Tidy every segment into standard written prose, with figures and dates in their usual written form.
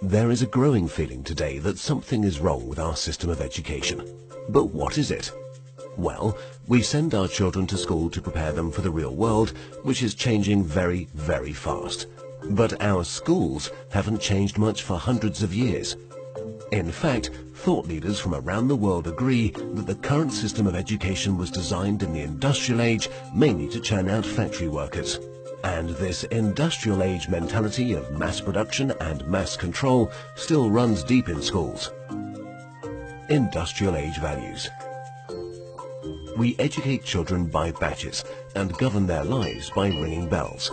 There is a growing feeling today that something is wrong with our system of education. But what is it? Well, we send our children to school to prepare them for the real world, which is changing very, very fast. But our schools haven't changed much for hundreds of years. In fact, thought leaders from around the world agree that the current system of education was designed in the industrial age mainly to churn out factory workers. And this industrial age mentality of mass production and mass control still runs deep in schools. Industrial age values. We educate children by batches and govern their lives by ringing bells.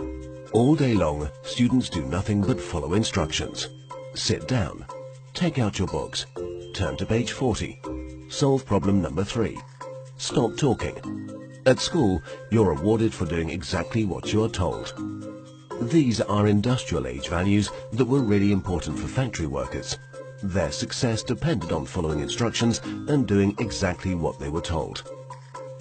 All day long, students do nothing but follow instructions. Sit down. Take out your books. Turn to page 40. Solve problem number 3. Stop talking. At school, you're rewarded for doing exactly what you are told. These are industrial age values that were really important for factory workers. Their success depended on following instructions and doing exactly what they were told.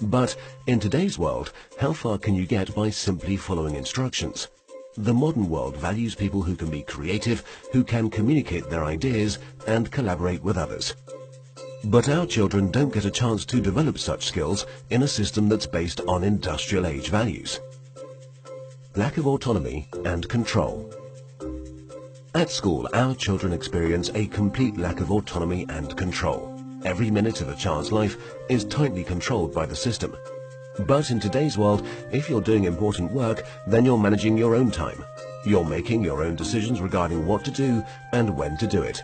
But in today's world, how far can you get by simply following instructions? The modern world values people who can be creative, who can communicate their ideas and collaborate with others. But our children don't get a chance to develop such skills in a system that's based on industrial age values. Lack of autonomy and control. At school, our children experience a complete lack of autonomy and control. Every minute of a child's life is tightly controlled by the system. But in today's world, if you're doing important work, then you're managing your own time. You're making your own decisions regarding what to do and when to do it.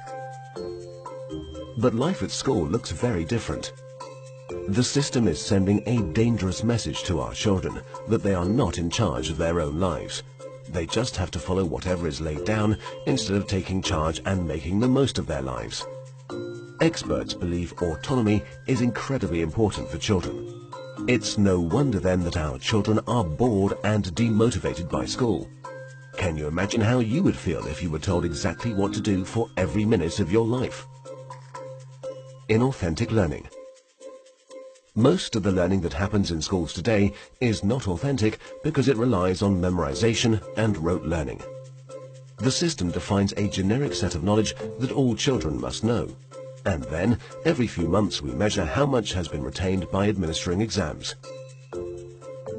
But life at school looks very different. The system is sending a dangerous message to our children that they are not in charge of their own lives. They just have to follow whatever is laid down instead of taking charge and making the most of their lives. Experts believe autonomy is incredibly important for children. It's no wonder then that our children are bored and demotivated by school. Can you imagine how you would feel if you were told exactly what to do for every minute of your life? Inauthentic learning. Most of the learning that happens in schools today is not authentic because it relies on memorization and rote learning. The system defines a generic set of knowledge that all children must know. And then, every few months we measure how much has been retained by administering exams.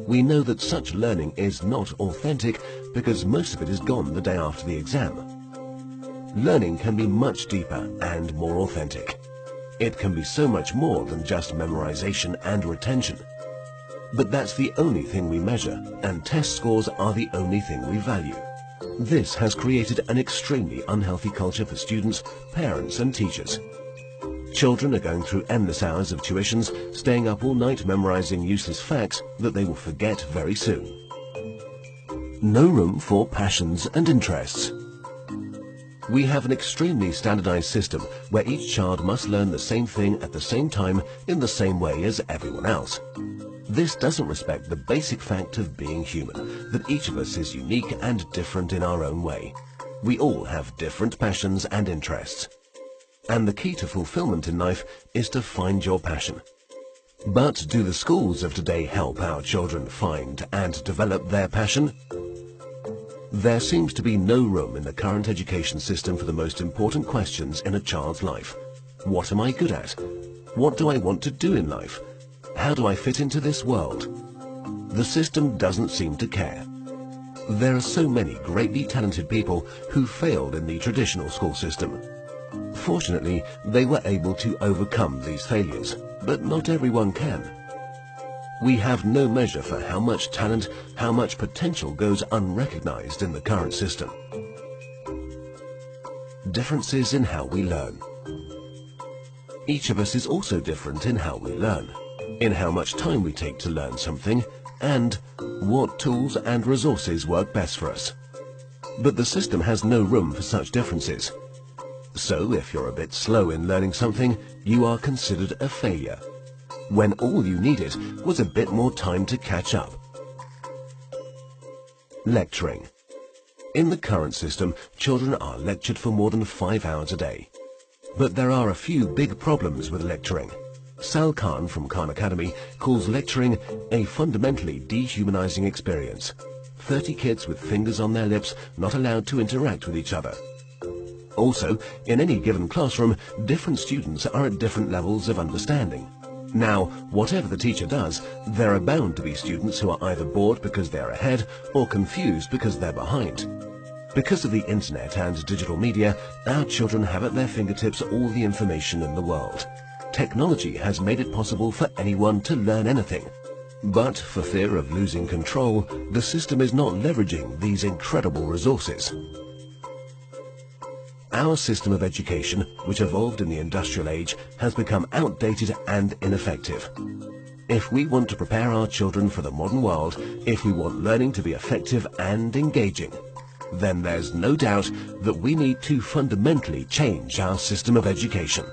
We know that such learning is not authentic because most of it is gone the day after the exam. Learning can be much deeper and more authentic. It can be so much more than just memorization and retention. But that's the only thing we measure, and test scores are the only thing we value. This has created an extremely unhealthy culture for students, parents and teachers. Children are going through endless hours of tuitions, staying up all night memorizing useless facts that they will forget very soon. No room for passions and interests. We have an extremely standardized system where each child must learn the same thing at the same time in the same way as everyone else. This doesn't respect the basic fact of being human, that each of us is unique and different in our own way. We all have different passions and interests. And the key to fulfillment in life is to find your passion. But do the schools of today help our children find and develop their passion? There seems to be no room in the current education system for the most important questions in a child's life. What am I good at? What do I want to do in life? How do I fit into this world? The system doesn't seem to care. There are so many greatly talented people who failed in the traditional school system. Fortunately, they were able to overcome these failures, but not everyone can. We have no measure for how much talent, how much potential goes unrecognized in the current system. Differences in how we learn. Each of us is also different in how we learn, in how much time we take to learn something, and what tools and resources work best for us. But the system has no room for such differences. So if you're a bit slow in learning something, you are considered a failure, when all you needed was a bit more time to catch up. Lecturing. In the current system, children are lectured for more than 5 hours a day. But there are a few big problems with lecturing. Sal Khan from Khan Academy calls lecturing a fundamentally dehumanizing experience. 30 kids with fingers on their lips, not allowed to interact with each other. Also, in any given classroom, different students are at different levels of understanding. Now, whatever the teacher does, there are bound to be students who are either bored because they're ahead or confused because they're behind. Because of the internet and digital media, our children have at their fingertips all the information in the world. Technology has made it possible for anyone to learn anything. But for fear of losing control, the system is not leveraging these incredible resources. Our system of education, which evolved in the industrial age, has become outdated and ineffective. If we want to prepare our children for the modern world, if we want learning to be effective and engaging, then there's no doubt that we need to fundamentally change our system of education.